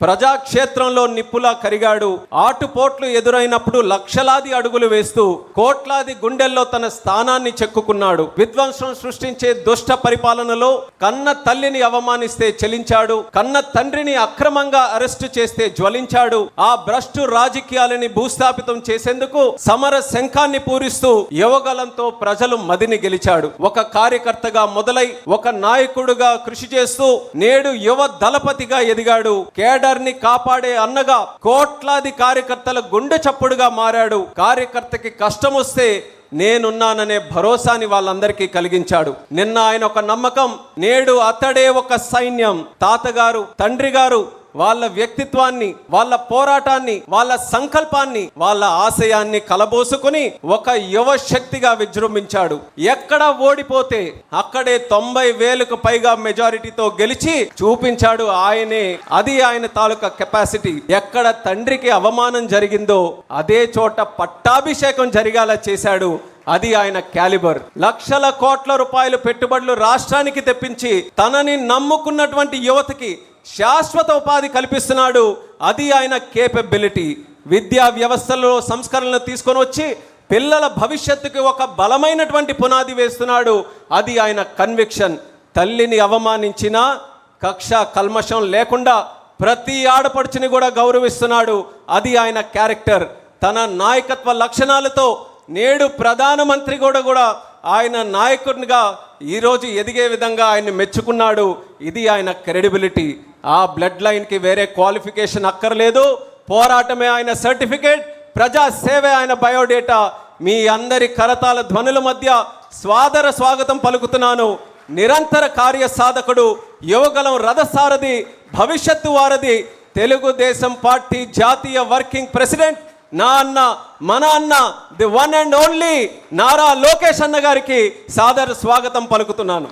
ప్రజాక్షేత్రంలో నిప్పులా కరిగాడు. ఆటుపోట్లు ఎదురైనప్పుడు లక్షలాది అడుగులు వేస్తూ కోట్లాది గుండెల్లో తన స్థానాన్ని చెక్కుకున్నాడు. విధ్వంసం సృష్టించే దుష్ట పరిపాలనలో కన్న తల్లిని అవమానిస్తే చెలించాడు. కన్న తండ్రిని అక్రమంగా అరెస్టు చేస్తే జ్వలించాడు. ఆ భ్రష్టు రాజకీయాలని భూస్థాపితం చేసేందుకు సమర శంఖాన్ని పూరిస్తూ యువగలంతో ప్రజలు మదిని గెలిచాడు. ఒక కార్యకర్తగా మొదలై ఒక నాయకుడుగా కృషి చేస్తూ నేడు యువ దళపతిగా ఎదిగాడు. ని కాపాడే అన్నగా కోట్లాది కార్యకర్తల గుండె చప్పుడుగా మారాడు. కార్యకర్తకి కష్టం వస్తే నేనున్నాననే భరోసాని వాళ్ళందరికీ కలిగించాడు. నిన్న ఆయన ఒక నమ్మకం, నేడు అతడే ఒక సైన్యం. తాతగారు, తండ్రి గారు వాళ్ళ వ్యక్తిత్వాన్ని, వాళ్ళ పోరాటాన్ని, వాళ్ళ సంకల్పాన్ని, వాళ్ళ ఆశయాన్ని కలబోసుకుని ఒక యువ శక్తిగా విజృంభించాడు. ఎక్కడ ఓడిపోతే అక్కడే 90,000కు పైగా మెజారిటీతో గెలిచి చూపించాడు ఆయనే. అది ఆయన తాలూకా కెపాసిటీ. ఎక్కడ తండ్రికి అవమానం జరిగిందో అదే చోట పట్టాభిషేకం జరిగేలా చేశాడు. అది ఆయన క్యాలిబర్. లక్షల కోట్ల రూపాయలు పెట్టుబడులు రాష్ట్రానికి తెప్పించి తనని నమ్ముకున్నటువంటి యువతకి శాశ్వత ఉపాధి కల్పిస్తున్నాడు. అది ఆయన కేపబిలిటీ. విద్యా వ్యవస్థలో సంస్కరణలు తీసుకొని వచ్చి పిల్లల భవిష్యత్తుకి ఒక బలమైనటువంటి పునాది వేస్తున్నాడు. అది ఆయన కన్విక్షన్. తల్లిని అవమానించినా కక్ష కల్మషం లేకుండా ప్రతి ఆడపడుచుని కూడా గౌరవిస్తున్నాడు. అది ఆయన క్యారెక్టర్. తన నాయకత్వ లక్షణాలతో నేడు ప్రధానమంత్రి కూడా ఆయన నాయకునిగా ఈరోజు ఎదిగే విధంగా ఆయన్ని మెచ్చుకున్నాడు. ఇది ఆయన క్రెడిబిలిటీ. ఆ బ్లడ్ లైన్కి వేరే క్వాలిఫికేషన్ అక్కర్లేదు. పోరాటమే ఆయన సర్టిఫికేట్, ప్రజా సేవే ఆయన బయోడేటా. మీ అందరి కరతాల ధ్వనుల మధ్య స్వాదర స్వాగతం పలుకుతున్నాను. నిరంతర కార్యసాధకుడు, యువగలం రథసారథి, భవిష్యత్తు వారధి, తెలుగుదేశం పార్టీ జాతీయ వర్కింగ్ ప్రెసిడెంట్, నా అన్న, మన అన్న, the one and only Nara Lokesh అన్న గారికి సాదర స్వాగతం పలుకుతున్నాను.